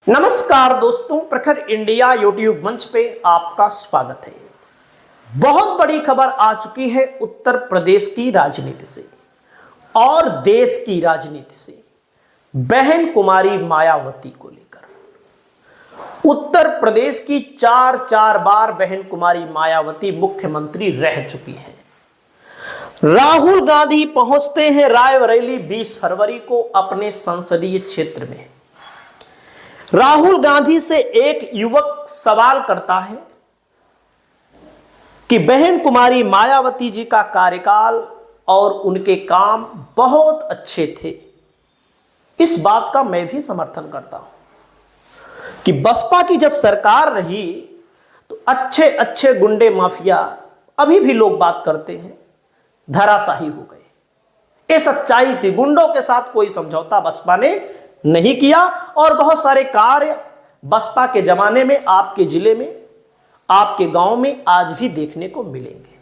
नमस्कार दोस्तों, प्रखर इंडिया यूट्यूब मंच पे आपका स्वागत है। बहुत बड़ी खबर आ चुकी है उत्तर प्रदेश की राजनीति से और देश की राजनीति से, बहन कुमारी मायावती को लेकर। उत्तर प्रदेश की चार बार बहन कुमारी मायावती मुख्यमंत्री रह चुकी हैं। राहुल गांधी पहुंचते हैं रायबरेली 20 फरवरी को अपने संसदीय क्षेत्र में। राहुल गांधी से एक युवक सवाल करता है कि बहन कुमारी मायावती जी का कार्यकाल और उनके काम बहुत अच्छे थे। इस बात का मैं भी समर्थन करता हूं कि बसपा की जब सरकार रही तो अच्छे अच्छे गुंडे माफिया, अभी भी लोग बात करते हैं, धराशाही हो गए। ये सच्चाई थी। गुंडों के साथ कोई समझौता बसपा ने नहीं किया और बहुत सारे कार्य बसपा के जमाने में आपके जिले में, आपके गांव में आज भी देखने को मिलेंगे।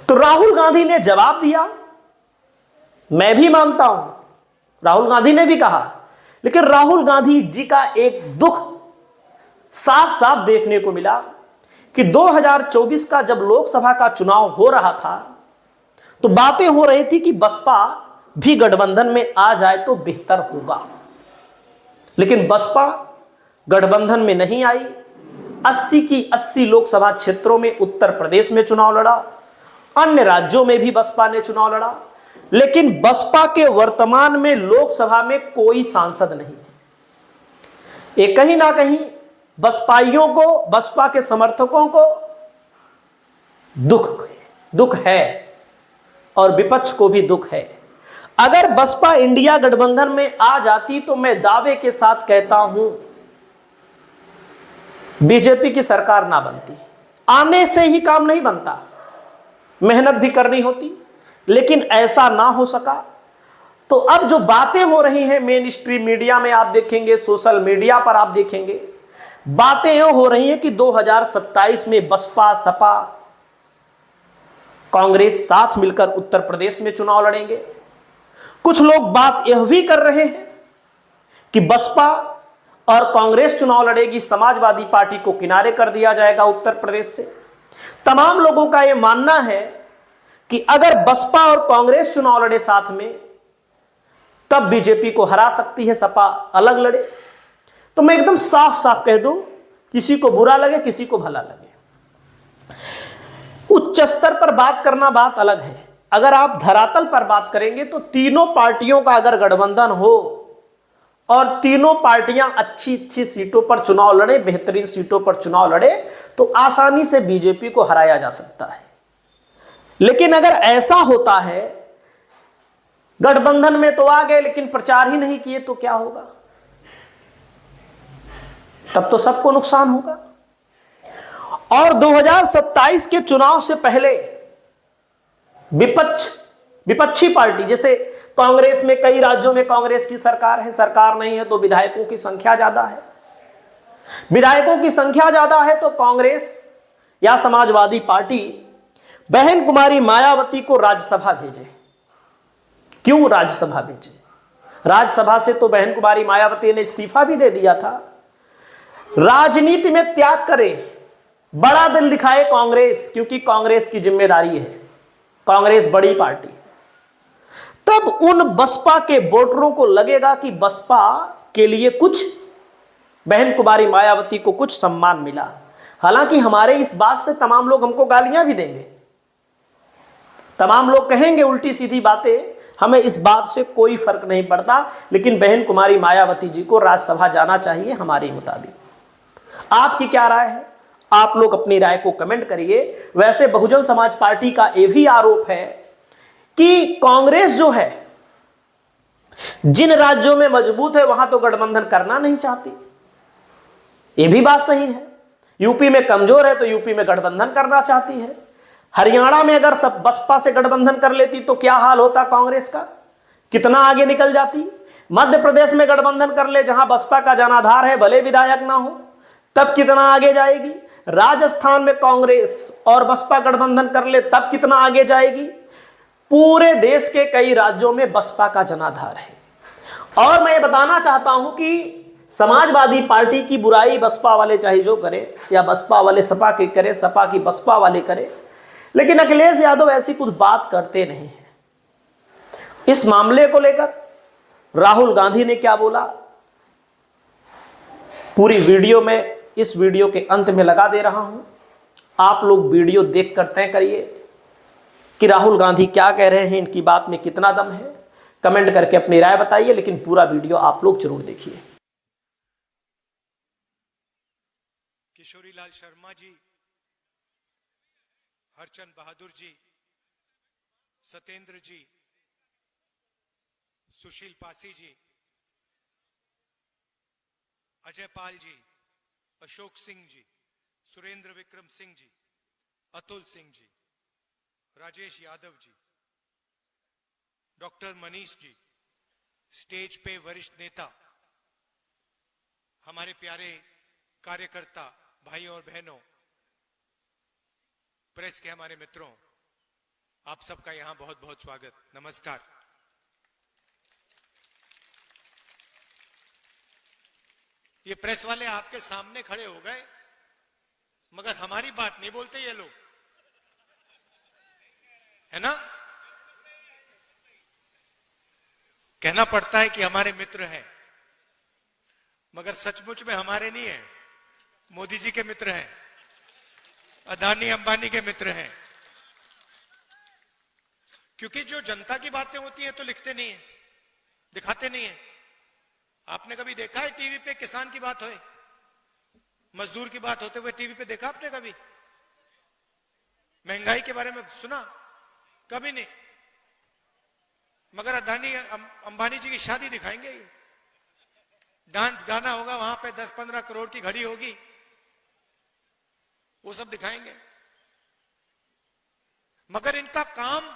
तो राहुल गांधी ने जवाब दिया, मैं भी मानता हूं, राहुल गांधी ने भी कहा, लेकिन राहुल गांधी जी का एक दुख साफ साफ देखने को मिला कि 2024 का जब लोकसभा का चुनाव हो रहा था तो बातें हो रही थी कि बसपा भी गठबंधन में आ जाए तो बेहतर होगा, लेकिन बसपा गठबंधन में नहीं आई। 80 की 80 लोकसभा क्षेत्रों में उत्तर प्रदेश में चुनाव लड़ा, अन्य राज्यों में भी बसपा ने चुनाव लड़ा, लेकिन बसपा के वर्तमान में लोकसभा में कोई सांसद नहीं है। ये कहीं ना कहीं बसपाइयों को, बसपा के समर्थकों को दुख है और विपक्ष को भी दुख है। अगर बसपा इंडिया गठबंधन में आ जाती तो मैं दावे के साथ कहता हूं बीजेपी की सरकार ना बनती। आने से ही काम नहीं बनता, मेहनत भी करनी होती, लेकिन ऐसा ना हो सका। तो अब जो बातें हो रही हैं मेन स्ट्रीम मीडिया में आप देखेंगे, सोशल मीडिया पर आप देखेंगे, बातें यह हो रही हैं कि 2027 में बसपा, सपा, कांग्रेस साथ मिलकर उत्तर प्रदेश में चुनाव लड़ेंगे। कुछ लोग बात यह भी कर रहे हैं कि बसपा और कांग्रेस चुनाव लड़ेगी, समाजवादी पार्टी को किनारे कर दिया जाएगा उत्तर प्रदेश से। तमाम लोगों का यह मानना है कि अगर बसपा और कांग्रेस चुनाव लड़े साथ में तब बीजेपी को हरा सकती है, सपा अलग लड़े। तो मैं एकदम साफ साफ कह दूं, किसी को बुरा लगे किसी को भला लगे, उच्च स्तर पर बात करना बात अलग है। अगर आप धरातल पर बात करेंगे तो तीनों पार्टियों का अगर गठबंधन हो और तीनों पार्टियां अच्छी अच्छी सीटों पर चुनाव लड़े, बेहतरीन सीटों पर चुनाव लड़े, तो आसानी से बीजेपी को हराया जा सकता है। लेकिन अगर ऐसा होता है, गठबंधन में तो आ गए लेकिन प्रचार ही नहीं किए, तो क्या होगा? तब तो सबको नुकसान होगा। और 2027 के चुनाव से पहले विपक्षी पार्टी, जैसे कांग्रेस में, कई राज्यों में कांग्रेस की सरकार है, सरकार नहीं है तो विधायकों की संख्या ज्यादा है, विधायकों की संख्या ज्यादा है तो कांग्रेस या समाजवादी पार्टी बहन कुमारी मायावती को राज्यसभा भेजे। क्यों राज्यसभा भेजे? राज्यसभा से तो बहन कुमारी मायावती ने इस्तीफा भी दे दिया था। राजनीति में त्याग करे, बड़ा दिल दिखाए कांग्रेस, क्योंकि कांग्रेस की जिम्मेदारी है, कांग्रेस बड़ी पार्टी। तब उन बसपा के वोटरों को लगेगा कि बसपा के लिए कुछ, बहन कुमारी मायावती को कुछ सम्मान मिला। हालांकि हमारे इस बात से तमाम लोग हमको गालियां भी देंगे, तमाम लोग कहेंगे उल्टी सीधी बातें, हमें इस बात से कोई फर्क नहीं पड़ता, लेकिन बहन कुमारी मायावती जी को राज्यसभा जाना चाहिए हमारे मुताबिक। आपकी क्या राय है? आप लोग अपनी राय को कमेंट करिए। वैसे बहुजन समाज पार्टी का यह भी आरोप है कि कांग्रेस जो है जिन राज्यों में मजबूत है वहां तो गठबंधन करना नहीं चाहती। यह भी बात सही है। यूपी में कमजोर है तो यूपी में गठबंधन करना चाहती है। हरियाणा में अगर सब बसपा से गठबंधन कर लेती तो क्या हाल होता कांग्रेस का, कितना आगे निकल जाती। मध्य प्रदेश में गठबंधन कर ले जहां बसपा का जनाधार है, भले विधायक ना हो, तब कितना आगे जाएगी। राजस्थान में कांग्रेस और बसपा गठबंधन कर ले तब कितना आगे जाएगी। पूरे देश के कई राज्यों में बसपा का जनाधार है। और मैं बताना चाहता हूं कि समाजवादी पार्टी की बुराई बसपा वाले चाहे जो करे, या बसपा वाले सपा के करे, सपा की बसपा वाले करे, लेकिन अखिलेश यादव ऐसी कुछ बात करते नहीं है। इस मामले को लेकर राहुल गांधी ने क्या बोला, पूरी वीडियो में इस वीडियो के अंत में लगा दे रहा हूं। आप लोग वीडियो देखकर तय करिए कि राहुल गांधी क्या कह रहे हैं, इनकी बात में कितना दम है। कमेंट करके अपनी राय बताइए, लेकिन पूरा वीडियो आप लोग जरूर देखिए। किशोरी लाल शर्मा जी, हरचंद बहादुर जी, सत्येंद्र जी, सुशील पासी जी, अजय पाल जी, अशोक सिंह जी, सुरेंद्र विक्रम सिंह जी, अतुल सिंह जी, राजेश यादव जी, डॉक्टर मनीष जी, स्टेज पे वरिष्ठ नेता, हमारे प्यारे कार्यकर्ता भाइयों और बहनों, प्रेस के हमारे मित्रों, आप सबका यहां बहुत बहुत स्वागत, नमस्कार। ये प्रेस वाले आपके सामने खड़े हो गए, मगर हमारी बात नहीं बोलते ये लोग, है ना। कहना पड़ता है कि हमारे मित्र हैं, मगर सचमुच में हमारे नहीं है, मोदी जी के मित्र हैं, अदानी अंबानी के मित्र हैं। क्योंकि जो जनता की बातें होती हैं तो लिखते नहीं है, दिखाते नहीं है। आपने कभी देखा है टीवी पे किसान की बात होए, मजदूर की बात होते हुए टीवी पे देखा आपने कभी? महंगाई के बारे में सुना? कभी नहीं। मगर अदानी अंबानी जी की शादी दिखाएंगे, डांस गाना होगा वहां पे, 10-15 करोड़ की घड़ी होगी, वो सब दिखाएंगे। मगर इनका काम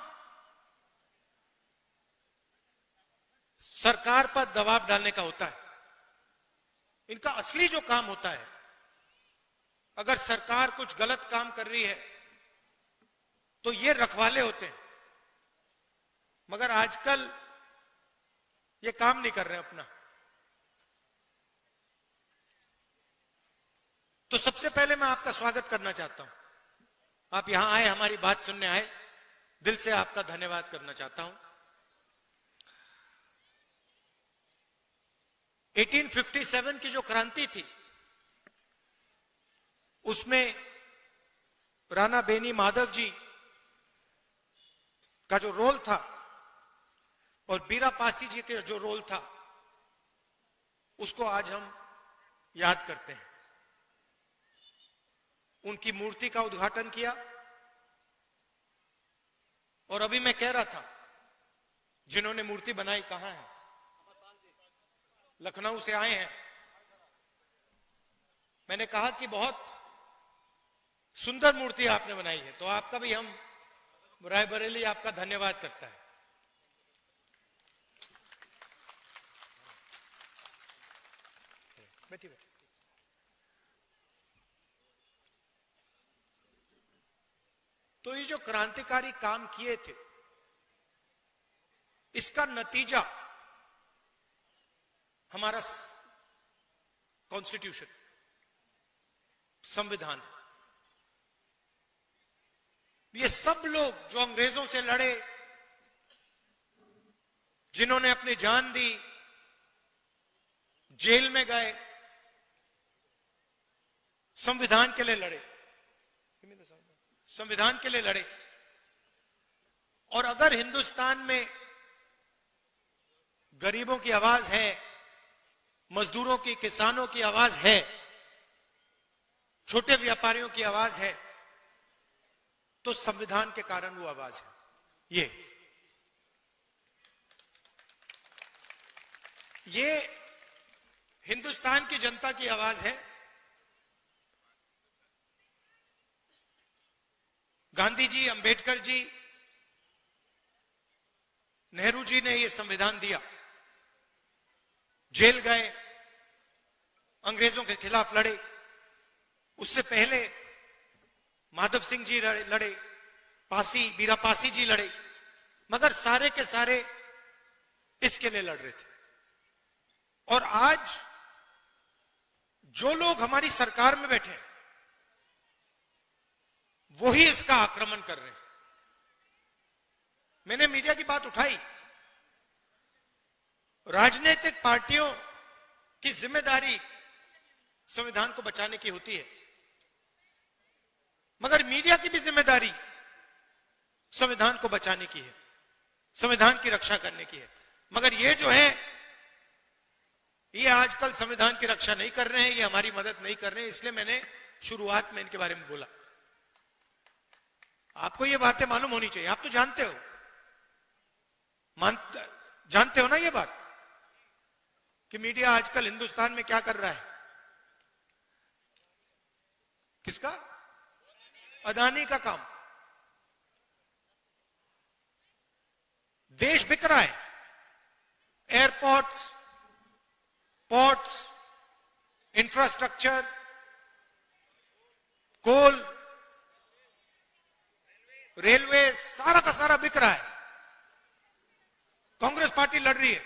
सरकार पर दबाव डालने का होता है। इनका असली जो काम होता है, अगर सरकार कुछ गलत काम कर रही है तो ये रखवाले होते हैं। मगर आजकल ये काम नहीं कर रहे अपना। तो सबसे पहले मैं आपका स्वागत करना चाहता हूं। आप यहां आए, हमारी बात सुनने आए, दिल से आपका धन्यवाद करना चाहता हूं। 1857 की जो क्रांति थी, उसमें राणा बेनी माधव जी का जो रोल था और बीरा पासी जी का जो रोल था, उसको आज हम याद करते हैं। उनकी मूर्ति का उद्घाटन किया। और अभी मैं कह रहा था, जिन्होंने मूर्ति बनाई कहां है? लखनऊ से आए हैं। मैंने कहा कि बहुत सुंदर मूर्ति आपने बनाई है, तो आपका भी हम रायबरेली आपका धन्यवाद करता है। बैठिए। तो ये जो क्रांतिकारी काम किए थे, इसका नतीजा हमारा कॉन्स्टिट्यूशन, संविधान। ये सब लोग जो अंग्रेजों से लड़े, जिन्होंने अपनी जान दी, जेल में गए, संविधान के लिए लड़े, संविधान के लिए लड़े। और अगर हिंदुस्तान में गरीबों की आवाज है, मजदूरों की, किसानों की आवाज है, छोटे व्यापारियों की आवाज है, तो संविधान के कारण वो आवाज है। ये हिंदुस्तान की जनता की आवाज है। गांधी जी, अंबेडकर जी, नेहरू जी ने यह संविधान दिया, जेल गए, अंग्रेजों के खिलाफ लड़े। उससे पहले माधव सिंह जी लड़े, बीरा पासी जी लड़े, मगर सारे के सारे इसके लिए लड़ रहे थे। और आज जो लोग हमारी सरकार में बैठे हैं वही इसका आक्रमण कर रहे हैं। मैंने मीडिया की बात उठाई। राजनीतिक पार्टियों की जिम्मेदारी संविधान को बचाने की होती है, मगर मीडिया की भी जिम्मेदारी संविधान को बचाने की है, संविधान की रक्षा करने की है। मगर ये जो है, ये आजकल संविधान की रक्षा नहीं कर रहे हैं, ये हमारी मदद नहीं कर रहे हैं। इसलिए मैंने शुरुआत में इनके बारे में बोला। आपको ये बातें मालूम होनी चाहिए। आप तो जानते हो, जानते हो ना ये बात कि मीडिया आजकल हिंदुस्तान में क्या कर रहा है। किसका? अदानी का काम। देश बिक रहा है। एयरपोर्ट्स, पोर्ट्स, इंफ्रास्ट्रक्चर, कोल, रेलवे, सारा का सारा बिक रहा है। कांग्रेस पार्टी लड़ रही है,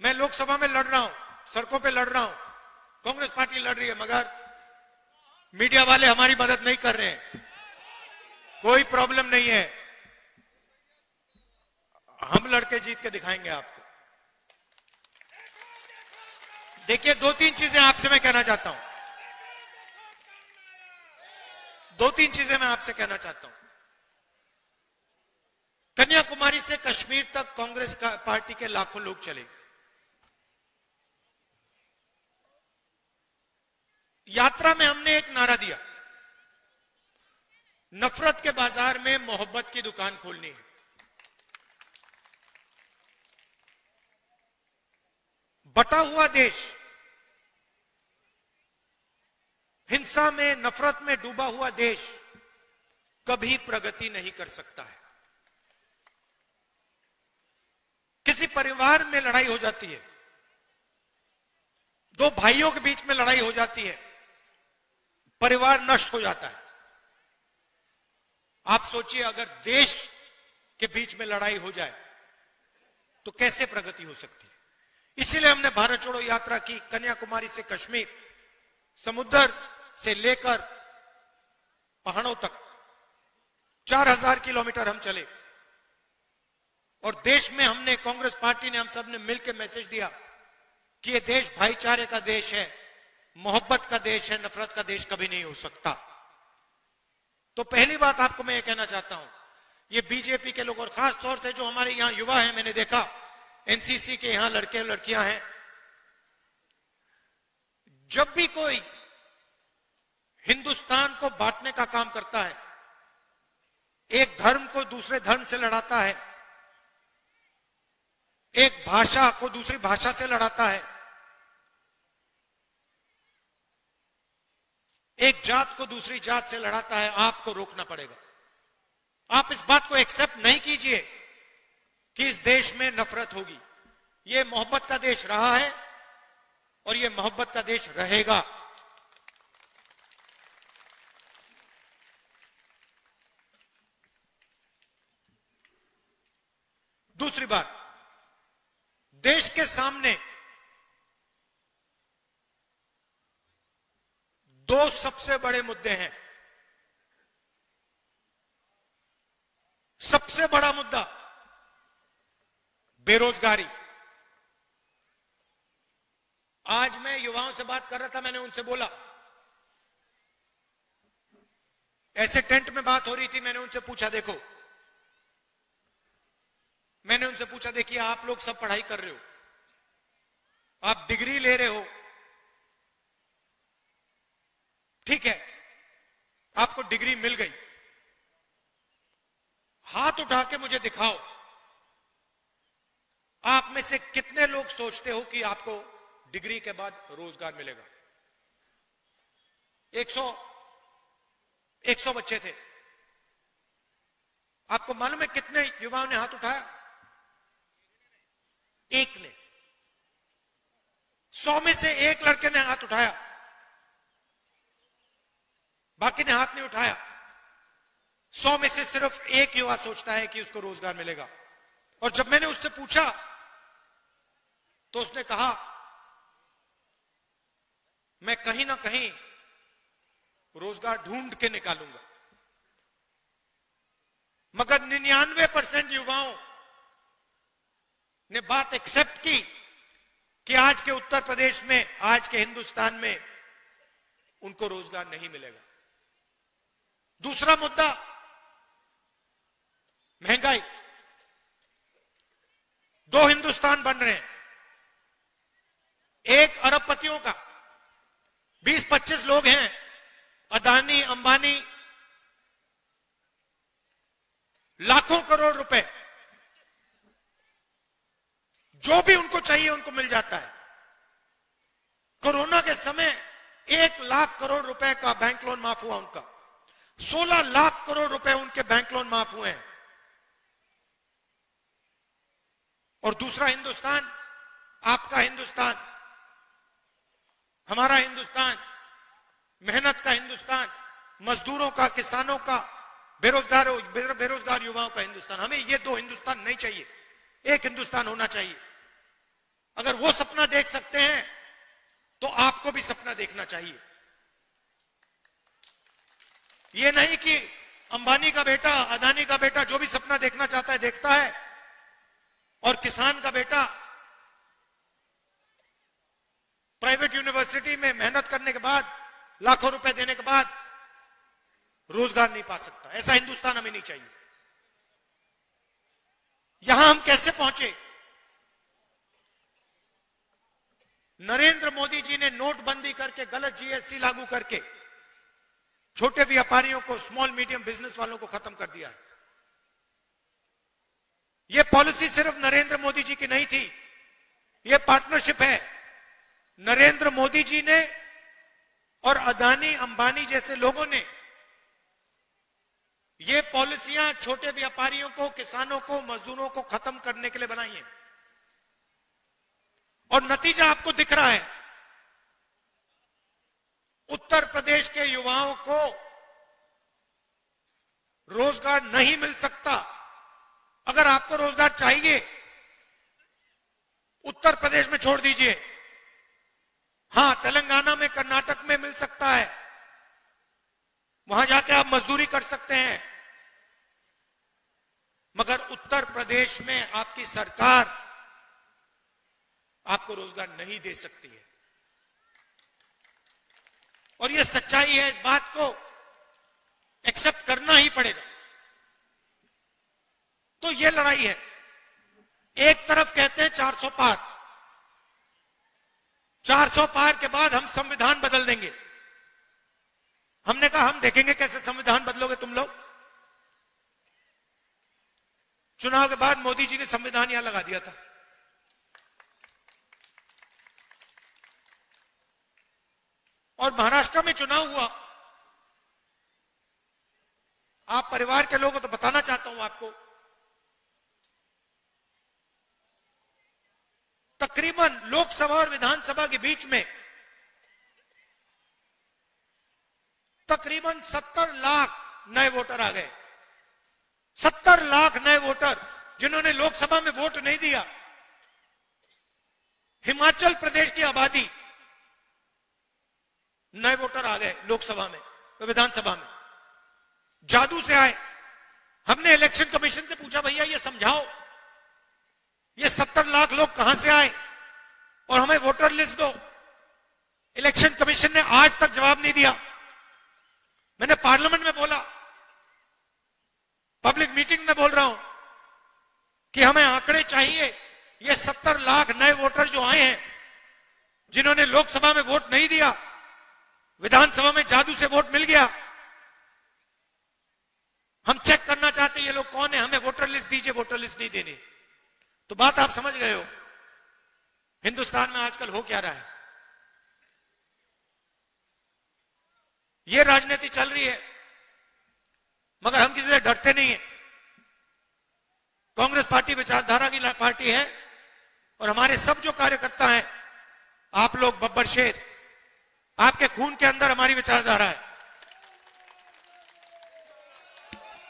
मैं लोकसभा में लड़ रहा हूं, सड़कों पे लड़ रहा हूं, कांग्रेस पार्टी लड़ रही है, मगर मीडिया वाले हमारी मदद नहीं कर रहे हैं। कोई प्रॉब्लम नहीं है, हम लड़के जीत के दिखाएंगे आपको। देखिए, दो तीन चीजें आपसे मैं कहना चाहता हूं। दो तीन चीजें मैं आपसे कहना चाहता हूं। कन्याकुमारी से कश्मीर तक कांग्रेस पार्टी के लाखों लोग चले। यात्रा में हमने एक नारा दिया, नफरत के बाजार में मोहब्बत की दुकान खोलनी है। बटा हुआ देश, हिंसा में, नफरत में डूबा हुआ देश कभी प्रगति नहीं कर सकता है। किसी परिवार में लड़ाई हो जाती है, दो भाइयों के बीच में लड़ाई हो जाती है, परिवार नष्ट हो जाता है। आप सोचिए, अगर देश के बीच में लड़ाई हो जाए तो कैसे प्रगति हो सकती है। इसीलिए हमने भारत छोड़ो यात्रा की। कन्याकुमारी से कश्मीर, समुद्र से लेकर पहाड़ों तक 4000 किलोमीटर हम चले। और देश में हमने, कांग्रेस पार्टी ने, हम सब ने मिलकर मैसेज दिया कि यह देश भाईचारे का देश है, मोहब्बत का देश है, नफरत का देश कभी नहीं हो सकता। तो पहली बात आपको मैं ये कहना चाहता हूं, ये बीजेपी के लोग, और खास तौर से जो हमारे यहां युवा हैं, मैंने देखा एनसीसी के यहां लड़के लड़कियां हैं, जब भी कोई हिंदुस्तान को बांटने का काम करता है, एक धर्म को दूसरे धर्म से लड़ाता है, एक भाषा को दूसरी भाषा से लड़ाता है, एक जात को दूसरी जात से लड़ाता है, आपको रोकना पड़ेगा। आप इस बात को एक्सेप्ट नहीं कीजिए कि इस देश में नफरत होगी। यह मोहब्बत का देश रहा है और यह मोहब्बत का देश रहेगा। दूसरी बात, देश के सामने दो सबसे बड़े मुद्दे हैं। सबसे बड़ा मुद्दा बेरोजगारी। आज मैं युवाओं से बात कर रहा था, मैंने उनसे बोला, ऐसे टेंट में बात हो रही थी, मैंने उनसे पूछा, देखो, मैंने उनसे पूछा, देखिए आप लोग सब पढ़ाई कर रहे हो, आप डिग्री ले रहे हो, ठीक है, आपको डिग्री मिल गई, हाथ उठा के मुझे दिखाओ, आप में से कितने लोग सोचते हो कि आपको डिग्री के बाद रोजगार मिलेगा। 100 बच्चे थे। आपको मालूम है कितने युवाओं ने हाथ उठाया? एक ने। 100 में से एक लड़के ने हाथ उठाया, बाकी ने हाथ नहीं उठाया। 100 में से सिर्फ एक युवा सोचता है कि उसको रोजगार मिलेगा। और जब मैंने उससे पूछा तो उसने कहा मैं कहीं ना कहीं रोजगार ढूंढ के निकालूंगा। मगर 99% युवाओं ने बात एक्सेप्ट की कि आज के उत्तर प्रदेश में, आज के हिंदुस्तान में उनको रोजगार नहीं मिलेगा। दूसरा मुद्दा महंगाई। दो हिंदुस्तान बन रहे हैं, एक अरबपतियों का, 20-25 लोग हैं, अदानी अंबानी, लाखों करोड़ रुपए जो भी उनको चाहिए उनको मिल जाता है। कोरोना के समय 1 लाख करोड़ रुपए का बैंक लोन माफ हुआ उनका, 16 लाख करोड़ रुपए उनके बैंक लोन माफ हुए हैं। और दूसरा हिंदुस्तान, आपका हिंदुस्तान, हमारा हिंदुस्तान, मेहनत का हिंदुस्तान, मजदूरों का, किसानों का, बेरोजगार युवाओं का हिंदुस्तान। हमें ये दो हिंदुस्तान नहीं चाहिए, एक हिंदुस्तान होना चाहिए। अगर वो सपना देख सकते हैं तो आपको भी सपना देखना चाहिए। ये नहीं कि अंबानी का बेटा, अदानी का बेटा जो भी सपना देखना चाहता है देखता है, और किसान का बेटा प्राइवेट यूनिवर्सिटी में मेहनत करने के बाद, लाखों रुपए देने के बाद रोजगार नहीं पा सकता। ऐसा हिंदुस्तान हमें नहीं चाहिए। यहां हम कैसे पहुंचे? नरेंद्र मोदी जी ने नोटबंदी करके, गलत जीएसटी लागू करके छोटे व्यापारियों को, स्मॉल मीडियम बिजनेस वालों को खत्म कर दिया है। यह पॉलिसी सिर्फ नरेंद्र मोदी जी की नहीं थी, यह पार्टनरशिप है। नरेंद्र मोदी जी ने और अदानी अंबानी जैसे लोगों ने ये पॉलिसियां छोटे व्यापारियों को, किसानों को, मजदूरों को खत्म करने के लिए बनाई है। और नतीजा आपको दिख रहा है। उत्तर प्रदेश के युवाओं को रोजगार नहीं मिल सकता। अगर आपको रोजगार चाहिए, उत्तर प्रदेश में छोड़ दीजिए, हां तेलंगाना में, कर्नाटक में मिल सकता है, वहां जाके आप मजदूरी कर सकते हैं। मगर उत्तर प्रदेश में आपकी सरकार आपको रोजगार नहीं दे सकती है। और यह सच्चाई है, इस बात को एक्सेप्ट करना ही पड़ेगा। तो यह लड़ाई है। एक तरफ कहते हैं 400 पार, 400 पार के बाद हम संविधान बदल देंगे। हमने कहा हम देखेंगे कैसे संविधान बदलोगे तुम लोग। चुनाव के बाद मोदी जी ने संविधान यहां लगा दिया था। और महाराष्ट्र में चुनाव हुआ। आप परिवार के लोगों को तो बताना चाहता हूं आपको, तकरीबन लोकसभा और विधानसभा के बीच में तकरीबन 70 लाख नए वोटर आ गए। 70 लाख नए वोटर जिन्होंने लोकसभा में वोट नहीं दिया। हिमाचल प्रदेश की आबादी, नए वोटर आ गए लोकसभा में, विधानसभा में, जादू से आए। हमने इलेक्शन कमीशन से पूछा, भैया ये समझाओ, ये 70 लाख लोग कहां से आए और हमें वोटर लिस्ट दो। इलेक्शन कमीशन ने आज तक जवाब नहीं दिया। मैंने पार्लियामेंट में बोला, पब्लिक मीटिंग में बोल रहा हूं कि हमें आंकड़े चाहिए। ये 70 लाख नए वोटर जो आए हैं, जिन्होंने लोकसभा में वोट नहीं दिया, विधानसभा में जादू से वोट मिल गया, हम चेक करना चाहते हैं ये लोग कौन है, हमें वोटर लिस्ट दीजिए। वोटर लिस्ट नहीं देनी। तो बात आप समझ गए हो हिंदुस्तान में आजकल हो क्या रहा है। ये राजनीति चल रही है, मगर हम किसी से डरते नहीं है। कांग्रेस पार्टी विचारधारा की पार्टी है और हमारे सब जो कार्यकर्ता हैं, आप लोग बब्बर शेर, आपके खून के अंदर हमारी विचारधारा है।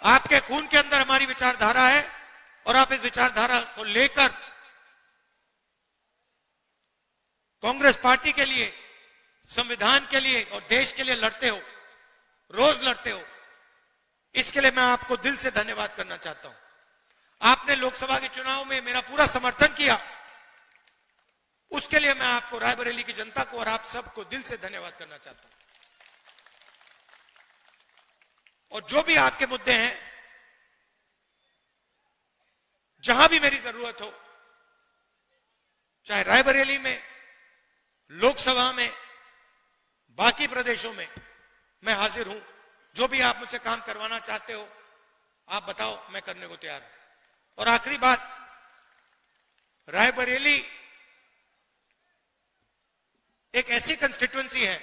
आपके खून के अंदर हमारी विचारधारा है और आप इस विचारधारा को लेकर कांग्रेस पार्टी के लिए संविधान के लिए और देश के लिए लड़ते हो, रोज लड़ते हो, इसके लिए मैं आपको दिल से धन्यवाद करना चाहता हूं। आपने लोकसभा के चुनाव में मेरा पूरा समर्थन किया, उसके लिए मैं आपको, रायबरेली की जनता को और आप सबको दिल से धन्यवाद करना चाहता हूं। और जो भी आपके मुद्दे हैं, जहां भी मेरी जरूरत हो, चाहे रायबरेली में, लोकसभा में, बाकी प्रदेशों में, मैं हाजिर हूं। जो भी आप मुझसे काम करवाना चाहते हो, आप बताओ, मैं करने को तैयार हूं। और आखिरी बात, रायबरेली एक ऐसी कंस्टिट्यूएंसी है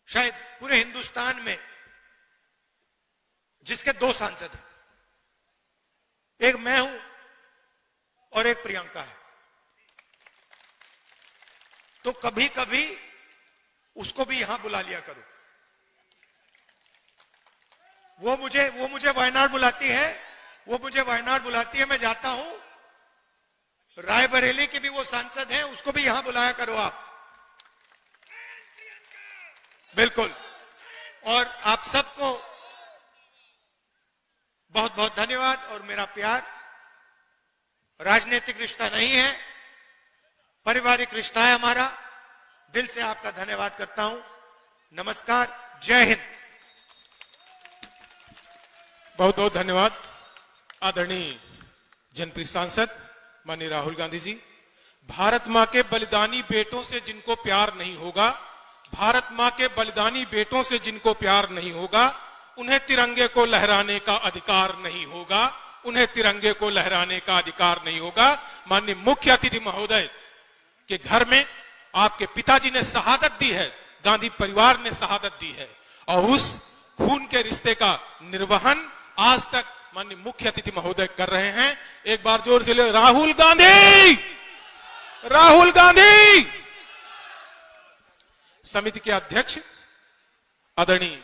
शायद पूरे हिंदुस्तान में जिसके 2 सांसद हैं, एक मैं हूं और एक प्रियंका है। तो कभी कभी उसको भी यहां बुला लिया करो। वो मुझे वायनाड बुलाती है, मैं जाता हूं। रायबरेली के भी वो सांसद हैं, उसको भी यहां बुलाया करो आप। बिल्कुल। और आप सबको बहुत बहुत धन्यवाद। और मेरा प्यार राजनीतिक रिश्ता नहीं है, पारिवारिक रिश्ता है हमारा। दिल से आपका धन्यवाद करता हूं। नमस्कार, जय हिंद। बहुत बहुत धन्यवाद आदरणीय जनप्रिय सांसद माननीय राहुल गांधी जी। भारत मां के बलिदानी बेटों से जिनको प्यार नहीं होगा, भारत मां के बलिदानी बेटों से जिनको प्यार नहीं होगा, उन्हें तिरंगे को लहराने का अधिकार नहीं होगा, उन्हें तिरंगे को लहराने का अधिकार नहीं होगा। माननीय मुख्य अतिथि महोदय के घर में आपके पिताजी ने शहादत दी है, गांधी परिवार ने शहादत दी है, और उस खून के रिश्ते का निर्वहन आज तक माननीय मुख्य अतिथि महोदय कर रहे हैं। एक बार जोर से ले, राहुल गांधी, राहुल गांधी। समिति के अध्यक्ष आदरणीय